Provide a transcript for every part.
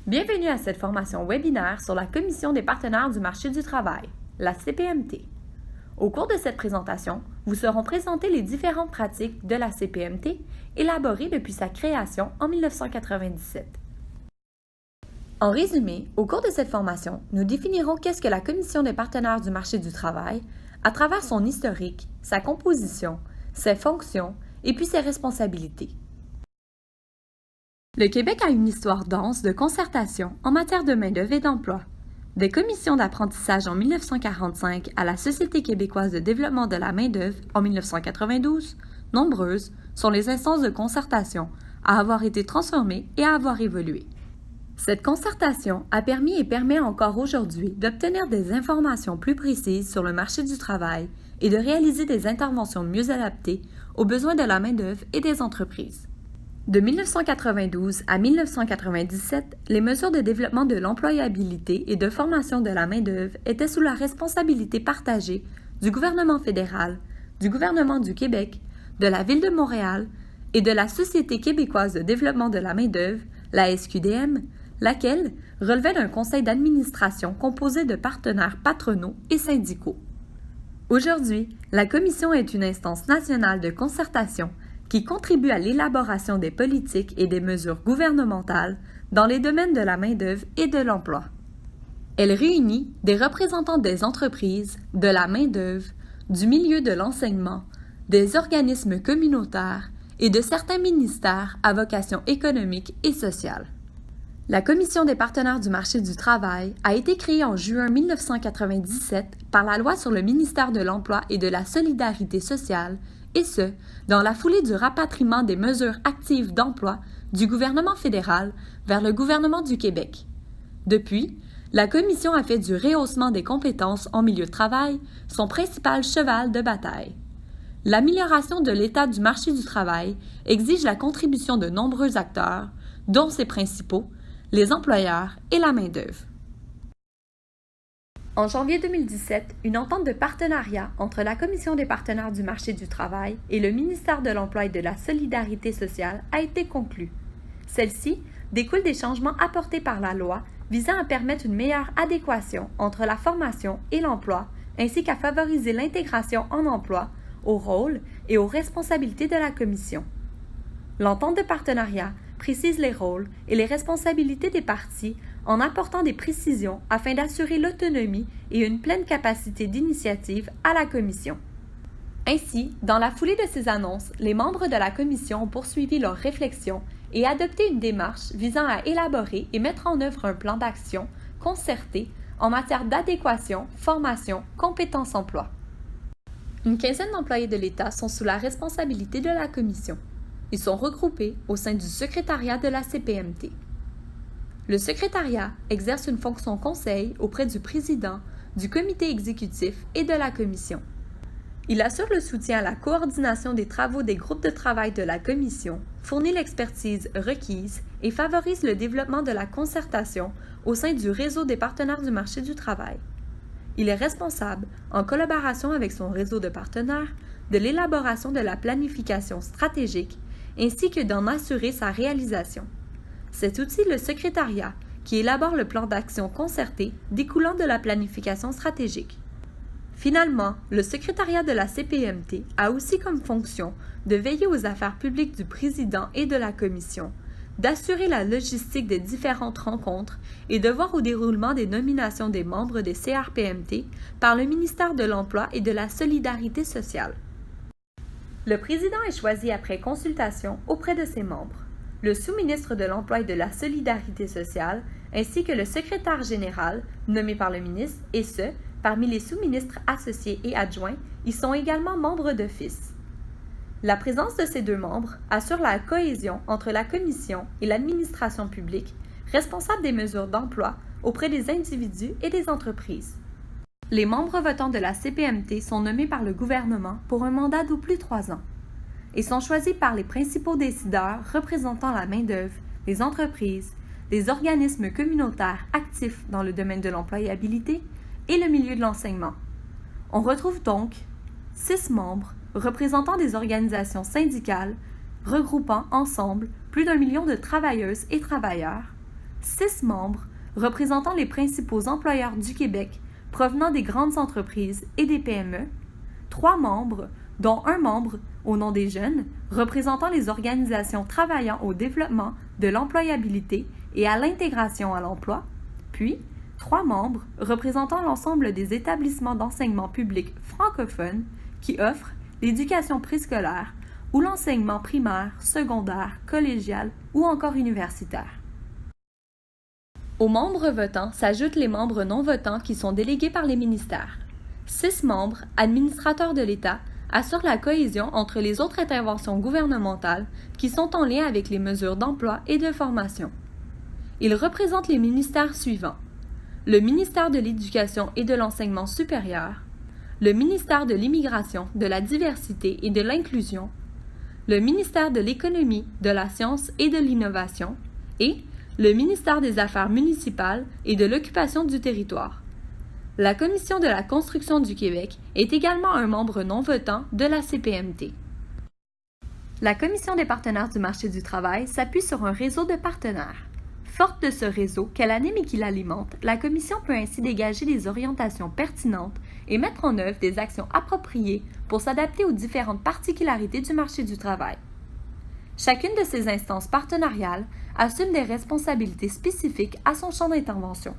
Bienvenue à cette formation webinaire sur la Commission des partenaires du marché du travail, la CPMT. Au cours de cette présentation, vous seront présentées les différentes pratiques de la CPMT élaborées depuis sa création en 1997. En résumé, au cours de cette formation, nous définirons qu'est-ce que la Commission des partenaires du marché du travail à travers son historique, sa composition, ses fonctions et puis ses responsabilités. Le Québec a une histoire dense de concertation en matière de main-d'œuvre et d'emploi. Des commissions d'apprentissage en 1945 à la Société québécoise de développement de la main-d'œuvre en 1992, nombreuses sont les instances de concertation à avoir été transformées et à avoir évolué. Cette concertation a permis et permet encore aujourd'hui d'obtenir des informations plus précises sur le marché du travail et de réaliser des interventions mieux adaptées aux besoins de la main-d'œuvre et des entreprises. De 1992 à 1997, les mesures de développement de l'employabilité et de formation de la main-d'œuvre étaient sous la responsabilité partagée du gouvernement fédéral, du gouvernement du Québec, de la Ville de Montréal et de la Société québécoise de développement de la main-d'œuvre, la SQDM, laquelle relevait d'un conseil d'administration composé de partenaires patronaux et syndicaux. Aujourd'hui, la Commission est une instance nationale de concertation qui contribue à l'élaboration des politiques et des mesures gouvernementales dans les domaines de la main-d'œuvre et de l'emploi. Elle réunit des représentants des entreprises, de la main-d'œuvre, du milieu de l'enseignement, des organismes communautaires et de certains ministères à vocation économique et sociale. La Commission des partenaires du marché du travail a été créée en juin 1997 par la loi sur le ministère de l'Emploi et de la Solidarité sociale, et ce, dans la foulée du rapatriement des mesures actives d'emploi du gouvernement fédéral vers le gouvernement du Québec. Depuis, la Commission a fait du rehaussement des compétences en milieu de travail son principal cheval de bataille. L'amélioration de l'état du marché du travail exige la contribution de nombreux acteurs, dont ses principaux, les employeurs et la main-d'œuvre. En janvier 2017, une entente de partenariat entre la Commission des partenaires du marché du travail et le ministère de l'Emploi et de la Solidarité sociale a été conclue. Celle-ci découle des changements apportés par la loi visant à permettre une meilleure adéquation entre la formation et l'emploi, ainsi qu'à favoriser l'intégration en emploi, au rôle et aux responsabilités de la Commission. L'entente de partenariat précise les rôles et les responsabilités des parties en apportant des précisions afin d'assurer l'autonomie et une pleine capacité d'initiative à la Commission. Ainsi, dans la foulée de ces annonces, les membres de la Commission ont poursuivi leurs réflexions et adopté une démarche visant à élaborer et mettre en œuvre un plan d'action concerté en matière d'adéquation, formation, compétences emploi. Une quinzaine d'employés de l'État sont sous la responsabilité de la Commission. Ils sont regroupés au sein du secrétariat de la CPMT. Le secrétariat exerce une fonction conseil auprès du président, du comité exécutif et de la commission. Il assure le soutien à la coordination des travaux des groupes de travail de la commission, fournit l'expertise requise et favorise le développement de la concertation au sein du réseau des partenaires du marché du travail. Il est responsable, en collaboration avec son réseau de partenaires, de l'élaboration de la planification stratégique ainsi que d'en assurer sa réalisation. C'est aussi le secrétariat qui élabore le plan d'action concerté découlant de la planification stratégique. Finalement, le secrétariat de la CPMT a aussi comme fonction de veiller aux affaires publiques du président et de la commission, d'assurer la logistique des différentes rencontres et de voir au déroulement des nominations des membres des CRPMT par le ministère de l'Emploi et de la Solidarité sociale. Le président est choisi après consultation auprès de ses membres, le sous-ministre de l'Emploi et de la Solidarité sociale, ainsi que le secrétaire général, nommé par le ministre, et ce, parmi les sous-ministres associés et adjoints, ils sont également membres d'office. La présence de ces deux membres assure la cohésion entre la Commission et l'administration publique, responsable des mesures d'emploi auprès des individus et des entreprises. Les membres votants de la CPMT sont nommés par le gouvernement pour un mandat d'au plus 3 ans et sont choisis par les principaux décideurs représentant la main-d'œuvre, les entreprises, les organismes communautaires actifs dans le domaine de l'employabilité et le milieu de l'enseignement. On retrouve donc 6 membres représentant des organisations syndicales regroupant ensemble plus d'1 million de travailleuses et travailleurs, 6 membres représentant les principaux employeurs du Québec provenant des grandes entreprises et des PME, 3 membres, dont un membre au nom des jeunes, représentant les organisations travaillant au développement de l'employabilité et à l'intégration à l'emploi, puis 3 membres représentant l'ensemble des établissements d'enseignement public francophones qui offrent l'éducation préscolaire ou l'enseignement primaire, secondaire, collégial ou encore universitaire. Aux membres votants s'ajoutent les membres non votants qui sont délégués par les ministères. 6 membres, administrateurs de l'État, assurent la cohésion entre les autres interventions gouvernementales qui sont en lien avec les mesures d'emploi et de formation. Ils représentent les ministères suivants: le ministère de l'Éducation et de l'Enseignement supérieur, le ministère de l'Immigration, de la Diversité et de l'Inclusion, le ministère de l'Économie, de la Science et de l'Innovation et le ministère des Affaires municipales et de l'Occupation du territoire. La Commission de la construction du Québec est également un membre non votant de la CPMT. La Commission des partenaires du marché du travail s'appuie sur un réseau de partenaires. Forte de ce réseau qu'elle anime et qui l'alimente, la Commission peut ainsi dégager des orientations pertinentes et mettre en œuvre des actions appropriées pour s'adapter aux différentes particularités du marché du travail. Chacune de ces instances partenariales assume des responsabilités spécifiques à son champ d'intervention.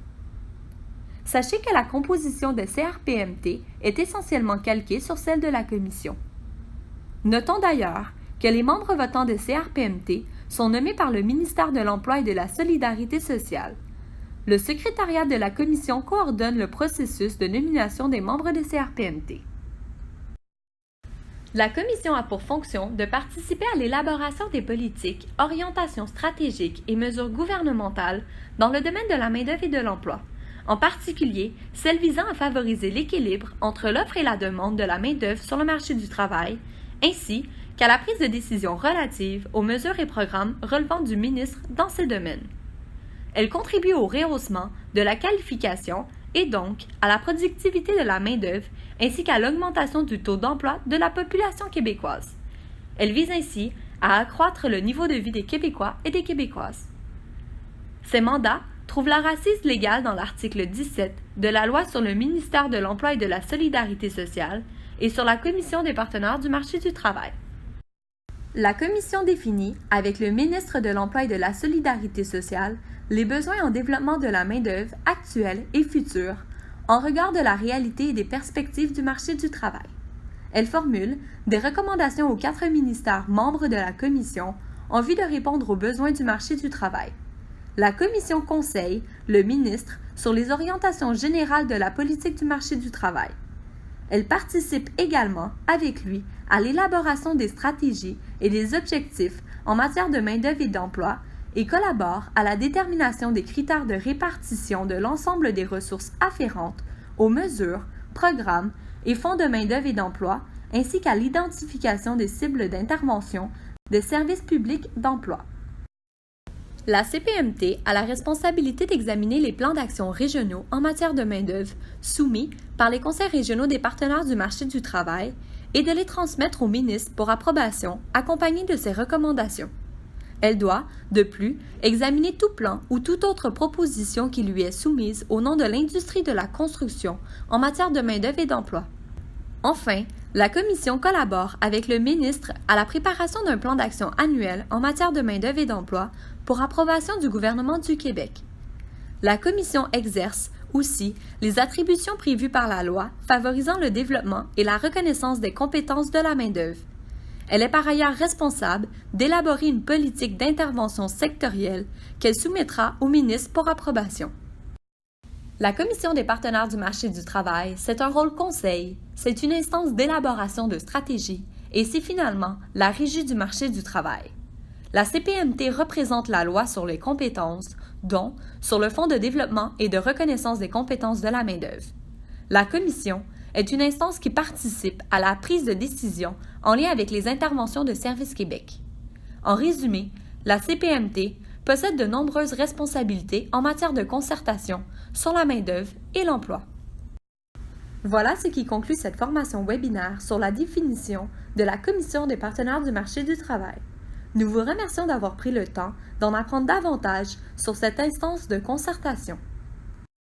Sachez que la composition de CRPMT est essentiellement calquée sur celle de la Commission. Notons d'ailleurs que les membres votants de CRPMT sont nommés par le ministère de l'Emploi et de la Solidarité sociale. Le secrétariat de la Commission coordonne le processus de nomination des membres de CRPMT. La Commission a pour fonction de participer à l'élaboration des politiques, orientations stratégiques et mesures gouvernementales dans le domaine de la main-d'œuvre et de l'emploi, en particulier celles visant à favoriser l'équilibre entre l'offre et la demande de la main-d'œuvre sur le marché du travail, ainsi qu'à la prise de décision relative aux mesures et programmes relevant du ministre dans ces domaines. Elle contribue au rehaussement de la qualification et donc à la productivité de la main-d'œuvre ainsi qu'à l'augmentation du taux d'emploi de la population québécoise. Elle vise ainsi à accroître le niveau de vie des Québécois et des Québécoises. Ces mandats trouvent leur assise légale dans l'article 17 de la Loi sur le ministère de l'Emploi et de la Solidarité sociale et sur la Commission des partenaires du marché du travail. La Commission définit, avec le ministre de l'Emploi et de la Solidarité sociale, les besoins en développement de la main-d'œuvre actuelle et future, en regard de la réalité et des perspectives du marché du travail. Elle formule des recommandations aux 4 ministères membres de la Commission en vue de répondre aux besoins du marché du travail. La Commission conseille le ministre sur les orientations générales de la politique du marché du travail. Elle participe également, avec lui, à l'élaboration des stratégies et des objectifs en matière de main-d'œuvre et d'emploi et collabore à la détermination des critères de répartition de l'ensemble des ressources afférentes aux mesures, programmes et fonds de main-d'œuvre et d'emploi, ainsi qu'à l'identification des cibles d'intervention des services publics d'emploi. La CPMT a la responsabilité d'examiner les plans d'action régionaux en matière de main-d'œuvre soumis par les conseils régionaux des partenaires du marché du travail et de les transmettre au ministre pour approbation, accompagnés de ses recommandations. Elle doit, de plus, examiner tout plan ou toute autre proposition qui lui est soumise au nom de l'industrie de la construction en matière de main-d'œuvre et d'emploi. Enfin, la Commission collabore avec le ministre à la préparation d'un plan d'action annuel en matière de main-d'œuvre et d'emploi pour approbation du gouvernement du Québec. La Commission exerce aussi les attributions prévues par la loi favorisant le développement et la reconnaissance des compétences de la main-d'œuvre. Elle est par ailleurs responsable d'élaborer une politique d'intervention sectorielle qu'elle soumettra au ministre pour approbation. La Commission des partenaires du marché du travail, c'est un rôle conseil, c'est une instance d'élaboration de stratégie et c'est finalement la régie du marché du travail. La CPMT représente la loi sur les compétences, dont sur le Fonds de développement et de reconnaissance des compétences de la main-d'œuvre. La Commission est une instance qui participe à la prise de décision en lien avec les interventions de Service Québec. En résumé, la CPMT possède de nombreuses responsabilités en matière de concertation sur la main-d'œuvre et l'emploi. Voilà ce qui conclut cette formation webinaire sur la définition de la Commission des partenaires du marché du travail. Nous vous remercions d'avoir pris le temps d'en apprendre davantage sur cette instance de concertation.